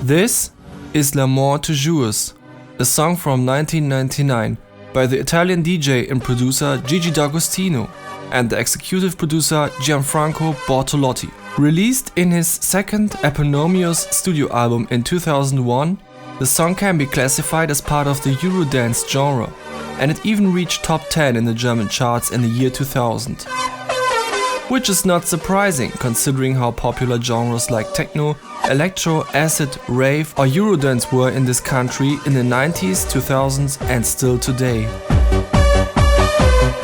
This is Toujours, a song from 1999 by the Italian DJ and producer Gigi and the executive producer Gianfranco Bortolotti. Released in his second eponymous studio album in 2001, the song can be classified as part of the Eurodance genre, and it even reached top 10 in the German charts in the year 2000. Which is not surprising, considering how popular genres like techno, electro, acid, rave or Eurodance were in this country in the 90s, 2000s and still today.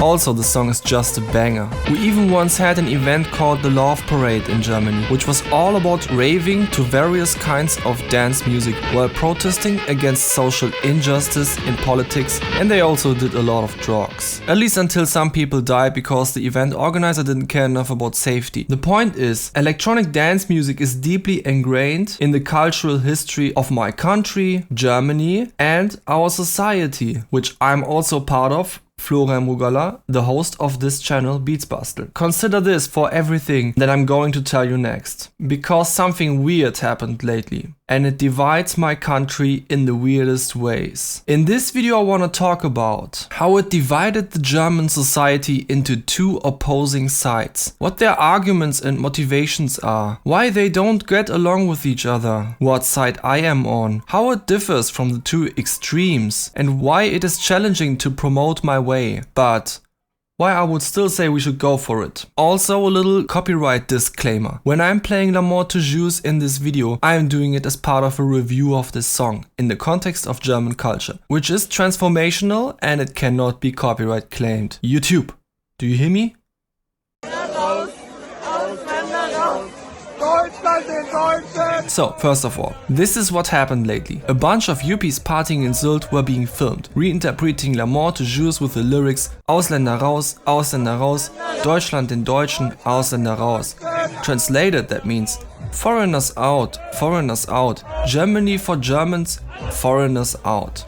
Also, the song is just a banger. We even once had an event called the Love Parade in Germany, which was all about raving to various kinds of dance music while protesting against social injustice in politics, and they also did a lot of drugs. At least until some people died because the event organizer didn't care enough about safety. The point is, electronic dance music is deeply ingrained in the cultural history of my country, Germany, and our society, which I'm also part of. Florian Mugala, the host of this channel Beatsbastel. Consider this for everything that I'm going to tell you next, because something weird happened lately, and it divides my country in the weirdest ways. In this video I want to talk about how it divided the German society into two opposing sides, what their arguments and motivations are, why they don't get along with each other, what side I am on, how it differs from the two extremes, and why it is challenging to promote my way, but why I would still say we should go for it. Also a little copyright disclaimer. When I'm playing Toujours in this video, I am doing it as part of a review of this song in the context of German culture, which is transformational and it cannot be copyright claimed. YouTube, do you hear me? So, first of all, this is what happened lately. A bunch of Yuppies partying in Sylt were being filmed, reinterpreting Toujours with the lyrics Ausländer raus, Ausländer raus, Deutschland den Deutschen, Ausländer raus. Translated, that means foreigners out, Germany for Germans, foreigners out.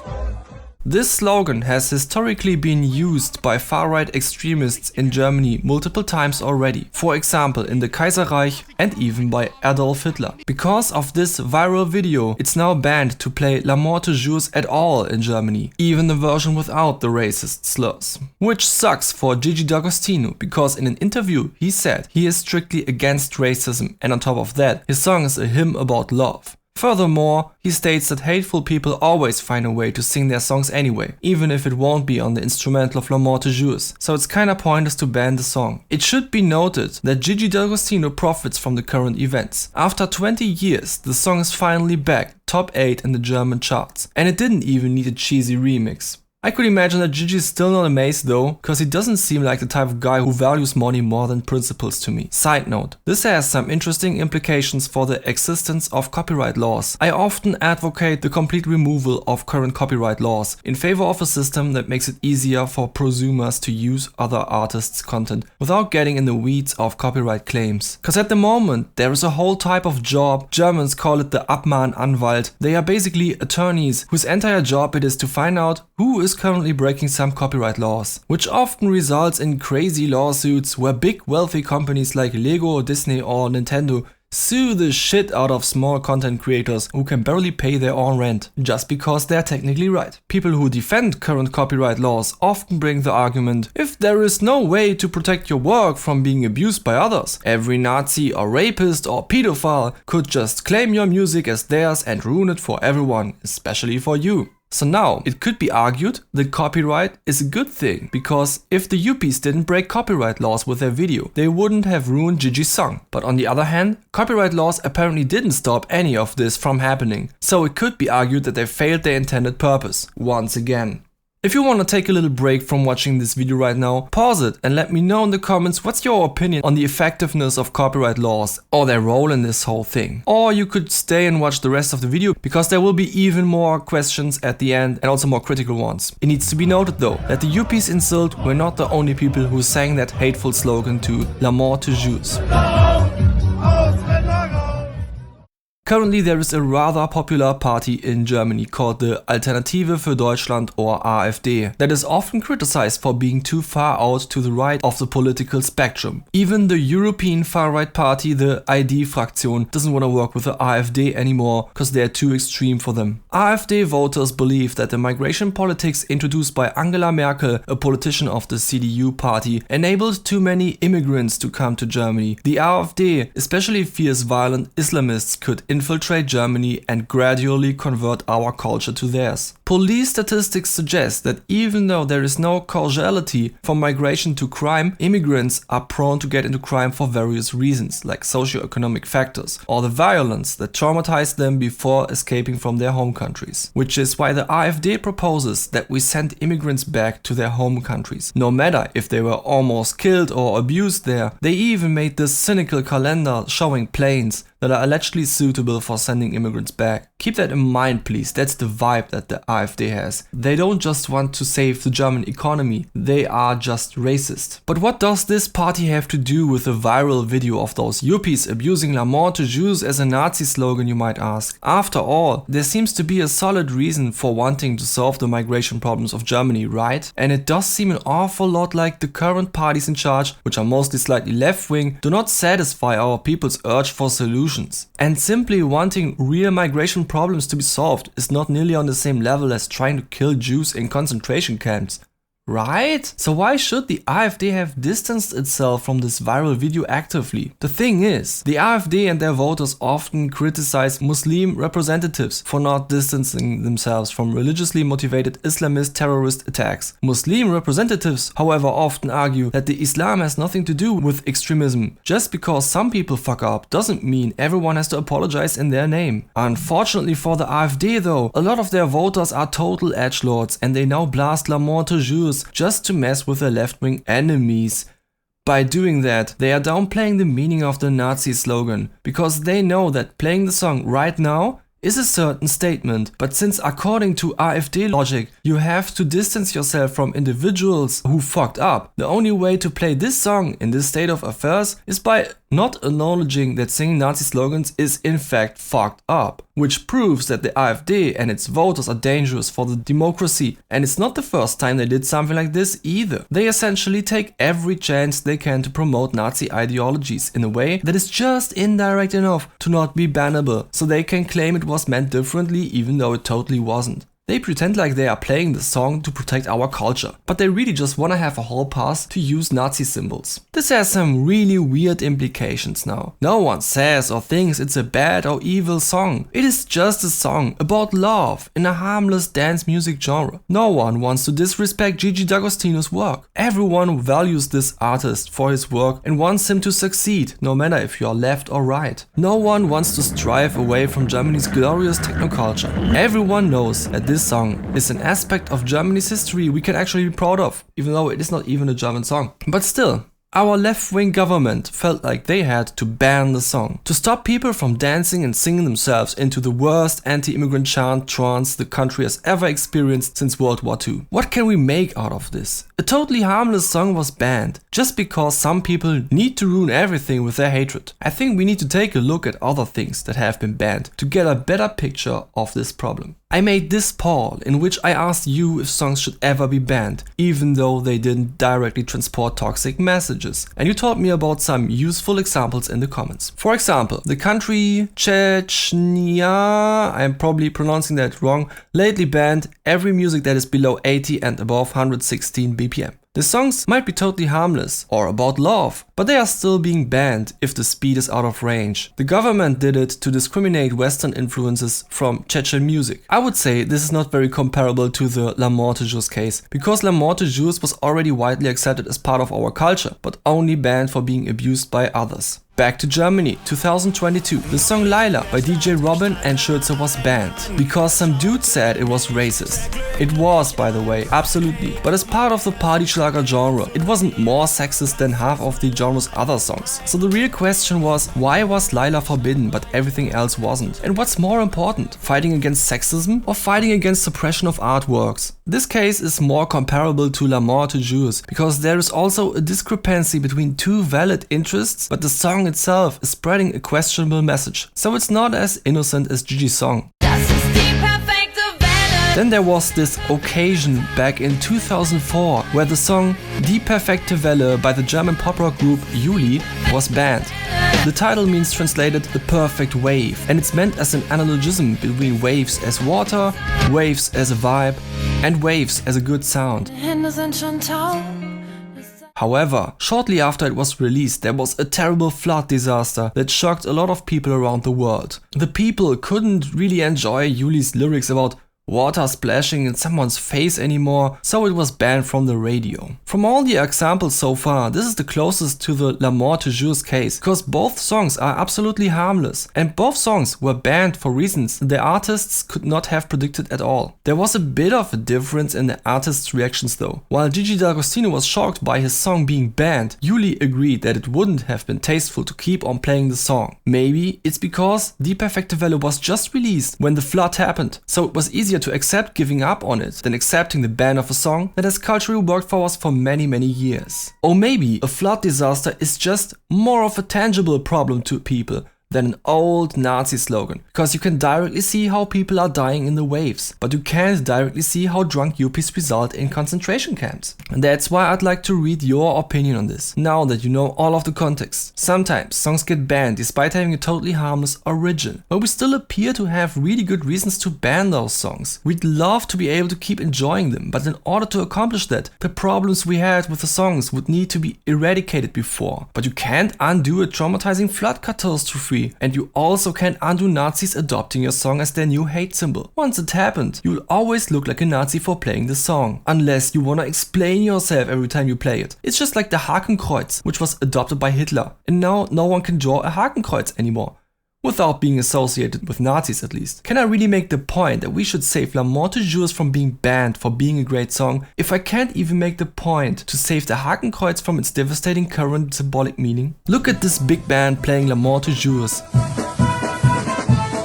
This slogan has historically been used by far-right extremists in Germany multiple times already, for example in the Kaiserreich and even by Adolf Hitler. Because of this viral video, it's now banned to play Toujours at all in Germany, even the version without the racist slurs. Which sucks for Gigi D'Agostino, because in an interview he said he is strictly against racism, and on top of that, his song is a hymn about love. Furthermore, he states that hateful people always find a way to sing their songs anyway, even if it won't be on the instrumental of Toujours, so it's kinda pointless to ban the song. It should be noted that Gigi D'Agostino profits from the current events. After 20 years, the song is finally back, top 8 in the German charts, and it didn't even need a cheesy remix. I could imagine that Gigi is still not amazed though, cause he doesn't seem like the type of guy who values money more than principles to me. Side note, this has some interesting implications for the existence of copyright laws. I often advocate the complete removal of current copyright laws in favor of a system that makes it easier for prosumers to use other artists' content without getting in the weeds of copyright claims. Cause at the moment, there is a whole type of job, Germans call it the Abmahnanwalt. They are basically attorneys whose entire job it is to find out who is currently breaking some copyright laws, which often results in crazy lawsuits where big wealthy companies like Lego, Disney or Nintendo sue the shit out of small content creators who can barely pay their own rent, just because they're technically right. People who defend current copyright laws often bring the argument, if there is no way to protect your work from being abused by others, every Nazi or rapist or pedophile could just claim your music as theirs and ruin it for everyone, especially for you. So now, it could be argued that copyright is a good thing, because if the Yuppies didn't break copyright laws with their video, they wouldn't have ruined Gigi's song. But on the other hand, copyright laws apparently didn't stop any of this from happening, so it could be argued that they failed their intended purpose, once again. If you want to take a little break from watching this video right now, pause it and let me know in the comments what's your opinion on the effectiveness of copyright laws or their role in this whole thing. Or you could stay and watch the rest of the video, because there will be even more questions at the end and also more critical ones. It needs to be noted though that the Yuppies in Sylt were not the only people who sang that hateful slogan to Toujours. Currently there is a rather popular party in Germany called the Alternative für Deutschland or AfD that is often criticized for being too far out to the right of the political spectrum. Even the European far-right party, the ID Fraktion, doesn't want to work with the AfD anymore because they're too extreme for them. AfD voters believe that the migration politics introduced by Angela Merkel, a politician of the CDU party, enabled too many immigrants to come to Germany. The AfD especially fears violent Islamists could infiltrate Germany and gradually convert our culture to theirs. Police statistics suggest that even though there is no causality from migration to crime, immigrants are prone to get into crime for various reasons, like socio-economic factors, or the violence that traumatized them before escaping from their home countries. Which is why the AfD proposes that we send immigrants back to their home countries, no matter if they were almost killed or abused there. They even made this cynical calendar showing planes that are allegedly suitable for sending immigrants back. Keep that in mind, please. That's the vibe that the AfD has. They don't just want to save the German economy, they are just racist. But what does this party have to do with the viral video of those yuppies abusing La mort aux Juifs as a Nazi slogan, you might ask? After all, there seems to be a solid reason for wanting to solve the migration problems of Germany, right? And it does seem an awful lot like the current parties in charge, which are mostly slightly left-wing, do not satisfy our people's urge for solutions. And simply wanting real migration problems to be solved is not nearly on the same level as trying to kill Jews in concentration camps. Right? So why should the AfD have distanced itself from this viral video actively? The thing is, the AfD and their voters often criticize Muslim representatives for not distancing themselves from religiously motivated Islamist terrorist attacks. Muslim representatives, however, often argue that the Islam has nothing to do with extremism. Just because some people fuck up doesn't mean everyone has to apologize in their name. Unfortunately for the AfD though, a lot of their voters are total edgelords and they now blast La mort aux Juifs just to mess with their left-wing enemies. By doing that, they are downplaying the meaning of the Nazi slogan, because they know that playing the song right now is a certain statement. But since according to AfD logic, you have to distance yourself from individuals who fucked up, the only way to play this song in this state of affairs is by not acknowledging that singing Nazi slogans is in fact fucked up. Which proves that the AfD and its voters are dangerous for the democracy, and it's not the first time they did something like this either. They essentially take every chance they can to promote Nazi ideologies in a way that is just indirect enough to not be bannable, so they can claim it was meant differently even though it totally wasn't. They pretend like they are playing the song to protect our culture, but they really just wanna have a hall pass to use Nazi symbols. This has some really weird implications now. No one says or thinks it's a bad or evil song. It is just a song about love in a harmless dance music genre. No one wants to disrespect Gigi D'Agostino's work. Everyone values this artist for his work and wants him to succeed, no matter if you're left or right. No one wants to strive away from Germany's glorious technoculture. Everyone knows that this song is an aspect of Germany's history we can actually be proud of, even though it is not even a German song. But still, our left-wing government felt like they had to ban the song, to stop people from dancing and singing themselves into the worst anti-immigrant chant trance the country has ever experienced since World War II. What can we make out of this? A totally harmless song was banned, just because some people need to ruin everything with their hatred. I think we need to take a look at other things that have been banned to get a better picture of this problem. I made this poll in which I asked you if songs should ever be banned, even though they didn't directly transport toxic messages. And you told me about some useful examples in the comments. For example, the country Chechenia, I'm probably pronouncing that wrong, lately banned every music that is below 80 and above 116 BPM. The songs might be totally harmless or about love, but they are still being banned if the speed is out of range. The government did it to discriminate Western influences from Chechen music. I would say this is not very comparable to the La mort aux Juifs case, because La mort aux Juifs was already widely accepted as part of our culture, but only banned for being abused by others. Back to Germany, 2022. The song Layla by DJ Robin and Schürze was banned because some dude said it was racist. It was, by the way, absolutely, but as part of the party schlager genre, it wasn't more sexist than half of the genre's other songs. So the real question was, why was Layla forbidden but everything else wasn't? And what's more important, fighting against sexism or fighting against suppression of artworks? This case is more comparable to La mort aux Juifs because there is also a discrepancy between two valid interests, but the song itself is spreading a questionable message, so it's not as innocent as Gigi's song. Then there was this occasion back in 2004 where the song Die Perfekte Welle by the German pop rock group Juli was banned. The title means translated the perfect wave, and it's meant as an analogism between waves as water, waves as a vibe, and waves as a good sound. However, shortly after it was released, there was a terrible flood disaster that shocked a lot of people around the world. The people couldn't really enjoy Juli's lyrics about water splashing in someone's face anymore, so it was banned from the radio. From all the examples so far, this is the closest to the Toujours case, because both songs are absolutely harmless, and both songs were banned for reasons the artists could not have predicted at all. There was a bit of a difference in the artists' reactions though. While Gigi D'Agostino was shocked by his song being banned, Juli agreed that it wouldn't have been tasteful to keep on playing the song. Maybe it's because Die Perfekte Welle was just released when the flood happened, so it was easier to accept giving up on it than accepting the ban of a song that has culturally worked for us for many years. Or maybe a flood disaster is just more of a tangible problem to people than an old Nazi slogan, because you can directly see how people are dying in the waves, but you can't directly see how drunk yuppies result in concentration camps. And that's why I'd like to read your opinion on this, now that you know all of the context. Sometimes songs get banned despite having a totally harmless origin, but we still appear to have really good reasons to ban those songs. We'd love to be able to keep enjoying them, but in order to accomplish that, the problems we had with the songs would need to be eradicated before. But you can't undo a traumatizing flood catastrophe. And you also can't undo Nazis adopting your song as their new hate symbol. Once it happened, you'll always look like a Nazi for playing the song, unless you wanna explain yourself every time you play it. It's just like the Hakenkreuz, which was adopted by Hitler, and now no one can draw a Hakenkreuz anymore. Without being associated with Nazis at least. Can I really make the point that we should save Toujours from being banned for being a great song if I can't even make the point to save the Hakenkreuz from its devastating current symbolic meaning? Look at this big band playing Toujours.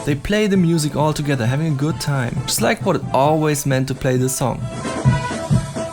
They play the music all together, having a good time, just like what it always meant to play the song.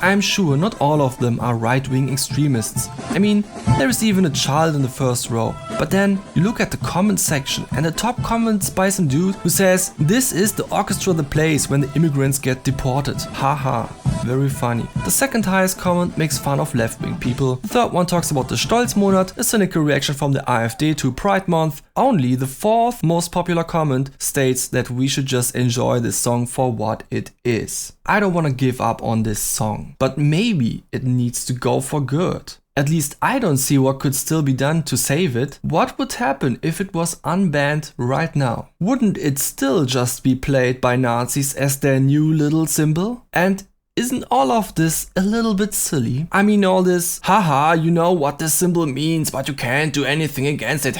I'm sure not all of them are right-wing extremists. I mean, there is even a child in the first row. But then you look at the comment section and the top comments by some dude who says, "This is the orchestra that plays when the immigrants get deported. Haha." Very funny. The second highest comment makes fun of left-wing people. The third one talks about the Stolzmonat, a cynical reaction from the AfD to Pride Month. Only the fourth most popular comment states that we should just enjoy this song for what it is. I don't want to give up on this song, but maybe it needs to go for good. At least I don't see what could still be done to save it. What would happen if it was unbanned right now? Wouldn't it still just be played by Nazis as their new little symbol? And isn't all of this a little bit silly? I mean, all this, haha, you know what this symbol means, but you can't do anything against it,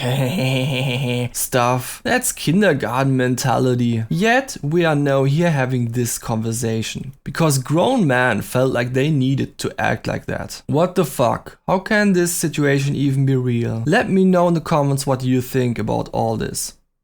stuff. That's kindergarten mentality. Yet, we are now here having this conversation. Because grown men felt like they needed to act like that. What the fuck? How can this situation even be real? Let me know in the comments what you think about all this.